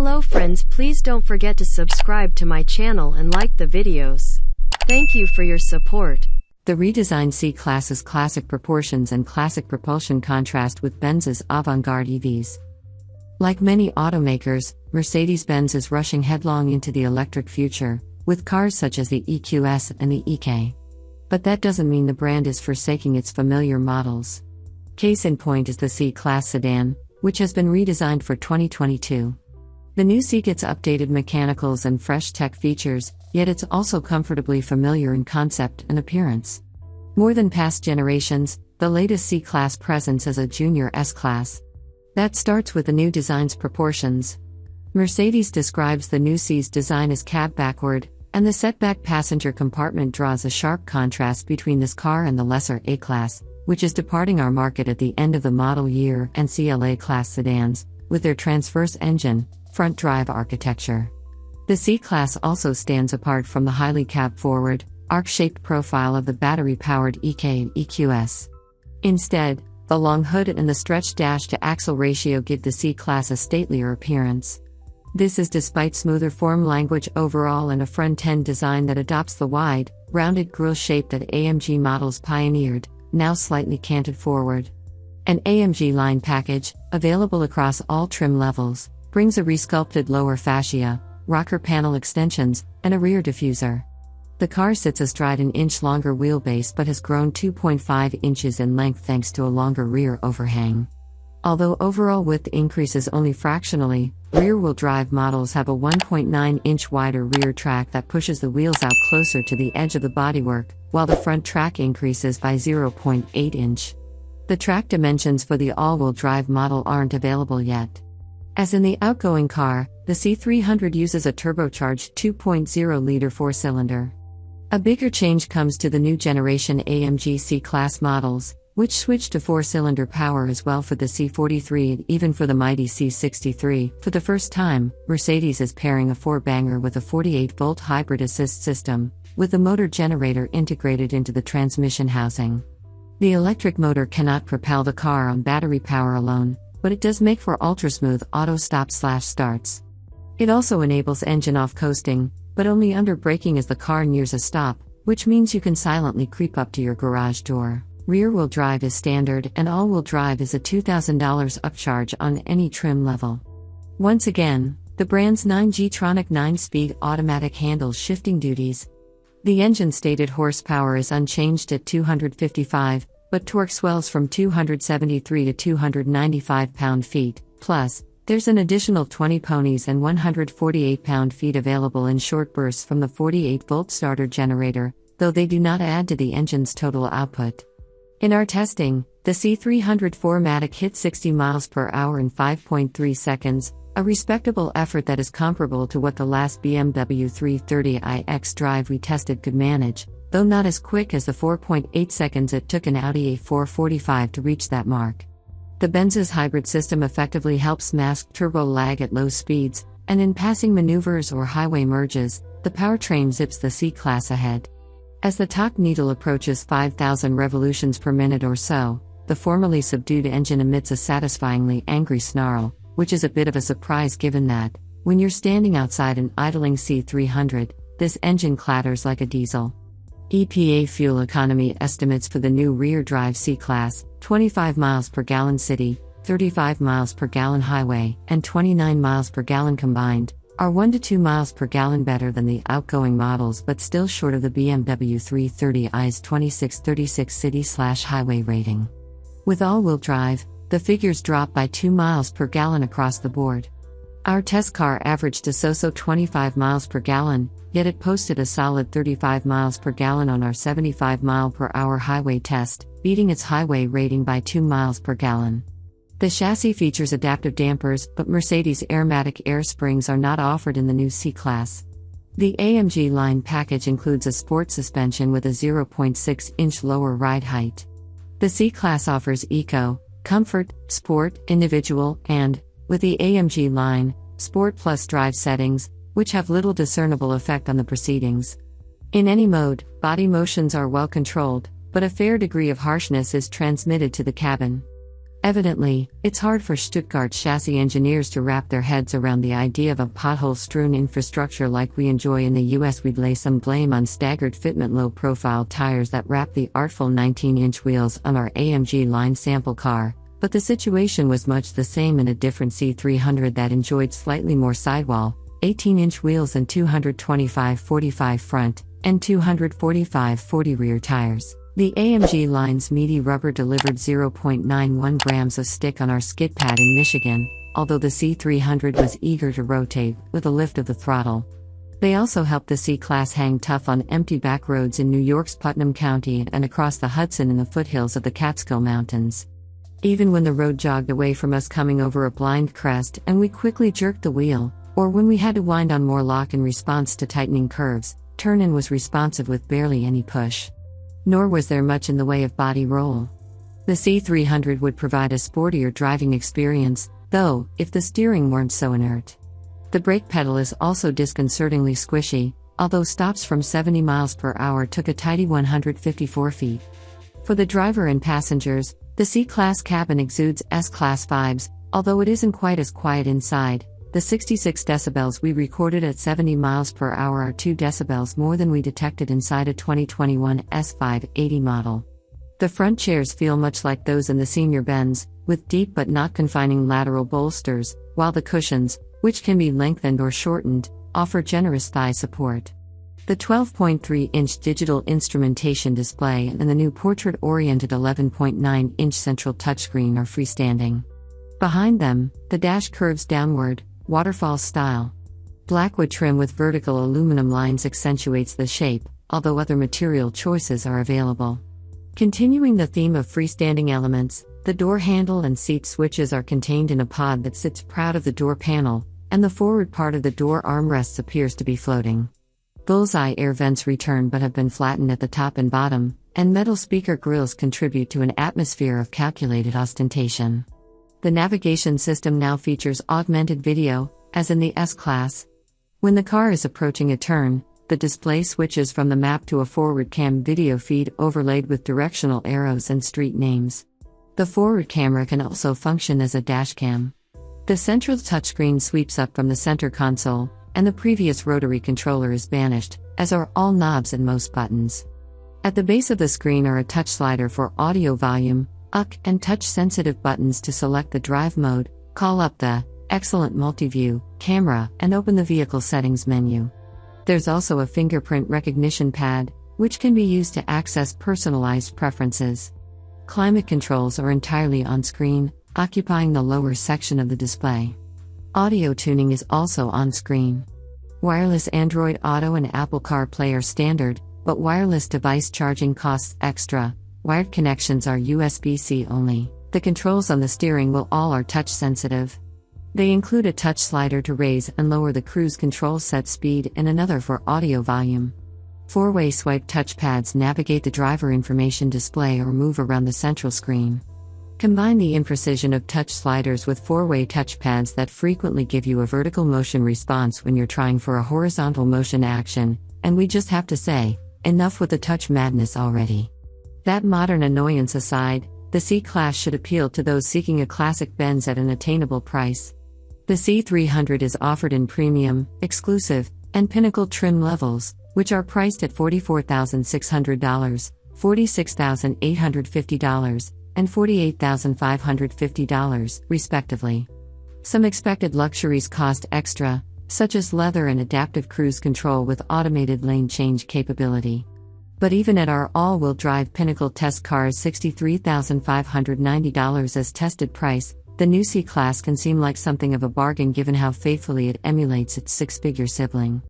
Hello friends, please don't forget to subscribe to my channel and like the videos. Thank you for your support. The redesigned C-Class's classic proportions and classic propulsion contrast with Benz's avant-garde EVs. Like many automakers, Mercedes-Benz is rushing headlong into the electric future, with cars such as the EQS and the EQE. But that doesn't mean the brand is forsaking its familiar models. Case in point is the C-Class sedan, which has been redesigned for 2022. The new C gets updated mechanicals and fresh tech features, yet it's also comfortably familiar in concept and appearance. More than past generations, the latest C-Class presence is a junior S-Class. That starts with the new design's proportions. Mercedes describes the new C's design as cab backward, and the setback passenger compartment draws a sharp contrast between this car and the lesser A-Class, which is departing our market at the end of the model year, and CLA-class sedans, with their transverse-engine, front-drive architecture. The C-Class also stands apart from the highly cab-forward, arc-shaped profile of the battery-powered EQE and EQS. Instead, the long hood and the stretched dash-to-axle ratio give the C-Class a statelier appearance. This is despite smoother form language overall and a front-end design that adopts the wide, rounded grille shape that AMG models pioneered, now slightly canted forward. An AMG Line package, available across all trim levels, brings a resculpted lower fascia, rocker panel extensions, and a rear diffuser. The car sits astride an inch longer wheelbase but has grown 2.5 inches in length thanks to a longer rear overhang. Although overall width increases only fractionally, rear-wheel drive models have a 1.9-inch wider rear track that pushes the wheels out closer to the edge of the bodywork, while the front track increases by 0.8 inch. The track dimensions for the all-wheel drive model aren't available yet. As in the outgoing car, the C300 uses a turbocharged 2.0-liter four-cylinder. A bigger change comes to the new generation AMG C-Class models, which switch to four-cylinder power as well for the C43 and even for the mighty C63. For the first time, Mercedes is pairing a four-banger with a 48-volt hybrid assist system, with the motor generator integrated into the transmission housing. The electric motor cannot propel the car on battery power alone, but it does make for ultra-smooth auto stop/starts. It also enables engine-off coasting, but only under braking as the car nears a stop, which means you can silently creep up to your garage door. Rear-wheel drive is standard and all-wheel drive is a $2,000 upcharge on any trim level. Once again, the brand's 9G-tronic 9-speed automatic handles shifting duties. The engine stated horsepower is unchanged at 255, but torque swells from 273 to 295 pound-feet, plus, there's an additional 20 ponies and 148 pound-feet available in short bursts from the 48-volt starter generator, though they do not add to the engine's total output. In our testing, the C300 4Matic hit 60 miles per hour in 5.3 seconds, a respectable effort that is comparable to what the last BMW 330i xDrive we tested could manage, though not as quick as the 4.8 seconds it took an Audi A445 to reach that mark. The Benz's hybrid system effectively helps mask turbo lag at low speeds, and in passing maneuvers or highway merges, the powertrain zips the C-Class ahead. As the top needle approaches 5,000 revolutions per minute or so, the formerly subdued engine emits a satisfyingly angry snarl, which is a bit of a surprise given that, when you're standing outside an idling C300, this engine clatters like a diesel. EPA fuel economy estimates for the new rear-drive C-Class, 25 miles per gallon city, 35 miles per gallon highway, and 29 miles per gallon combined, are 1 to 2 miles per gallon better than the outgoing models but still short of the BMW 330i's 2636 city/highway rating. With all-wheel drive, the figures drop by 2 miles per gallon across the board. Our test car averaged a so-so 25 miles per gallon, yet it posted a solid 35 miles per gallon on our 75 mile per hour highway test, beating its highway rating by 2 miles per gallon. The chassis features adaptive dampers, but Mercedes Airmatic air springs are not offered in the new C-Class. The AMG Line package includes a sport suspension with a 0.6-inch lower ride height. The C-Class offers eco, comfort, sport, individual, and, with the AMG Line, Sport Plus drive settings, which have little discernible effect on the proceedings. In any mode, body motions are well controlled, but a fair degree of harshness is transmitted to the cabin. Evidently, it's hard for Stuttgart chassis engineers to wrap their heads around the idea of a pothole-strewn infrastructure like we enjoy in the US. We'd lay some blame on staggered fitment low-profile tires that wrap the artful 19-inch wheels on our AMG Line sample car, but the situation was much the same in a different C300 that enjoyed slightly more sidewall, 18-inch wheels and 225/45 front, and 245/40 rear tires. The AMG Line's meaty rubber delivered 0.91 grams of stick on our skid pad in Michigan, although the C300 was eager to rotate with a lift of the throttle. They also helped the C-Class hang tough on empty back roads in New York's Putnam County and across the Hudson in the foothills of the Catskill Mountains. Even when the road jogged away from us coming over a blind crest and we quickly jerked the wheel, or when we had to wind on more lock in response to tightening curves, turn-in was responsive with barely any push. Nor was there much in the way of body roll. The C300 would provide a sportier driving experience, though, if the steering weren't so inert. The brake pedal is also disconcertingly squishy, although stops from 70 miles per hour took a tidy 154 feet. For the driver and passengers, the C-Class cabin exudes S-Class vibes, although it isn't quite as quiet inside. The 66 decibels we recorded at 70 miles per hour are 2 decibels more than we detected inside a 2021 S580 model. The front chairs feel much like those in the senior Benz, with deep but not confining lateral bolsters, while the cushions, which can be lengthened or shortened, offer generous thigh support. The 12.3-inch digital instrumentation display and the new portrait-oriented 11.9-inch central touchscreen are freestanding. Behind them, the dash curves downward, waterfall style. Blackwood trim with vertical aluminum lines accentuates the shape, although other material choices are available. Continuing the theme of freestanding elements, the door handle and seat switches are contained in a pod that sits proud of the door panel, and the forward part of the door armrests appears to be floating. Bullseye air vents return but have been flattened at the top and bottom, and metal speaker grilles contribute to an atmosphere of calculated ostentation. The navigation system now features augmented video, as in the S-Class. When the car is approaching a turn, the display switches from the map to a forward cam video feed overlaid with directional arrows and street names. The forward camera can also function as a dash cam. The central touchscreen sweeps up from the center console, and the previous rotary controller is banished, as are all knobs and most buttons. At the base of the screen are a touch slider for audio volume, UC, and touch-sensitive buttons to select the drive mode, call up the Excellent Multi-View camera, and open the vehicle settings menu. There's also a fingerprint recognition pad, which can be used to access personalized preferences. Climate controls are entirely on-screen, occupying the lower section of the display. Audio tuning is also on-screen. Wireless Android Auto and Apple CarPlay are standard, but wireless device charging costs extra. Wired connections are USB-C only. The controls on the steering wheel all are touch-sensitive. They include a touch slider to raise and lower the cruise control set speed and another for audio volume. Four-way swipe touchpads navigate the driver information display or move around the central screen. Combine the imprecision of touch sliders with four-way touchpads that frequently give you a vertical motion response when you're trying for a horizontal motion action, and we just have to say, enough with the touch madness already. That modern annoyance aside, the C-Class should appeal to those seeking a classic Benz at an attainable price. The C300 is offered in premium, exclusive, and pinnacle trim levels, which are priced at $44,600, $46,850, and $48,550, respectively. Some expected luxuries cost extra, such as leather and adaptive cruise control with automated lane change capability. But even at our all-wheel drive pinnacle test car's $63,590 as tested price, the new C-Class can seem like something of a bargain given how faithfully it emulates its six-figure sibling.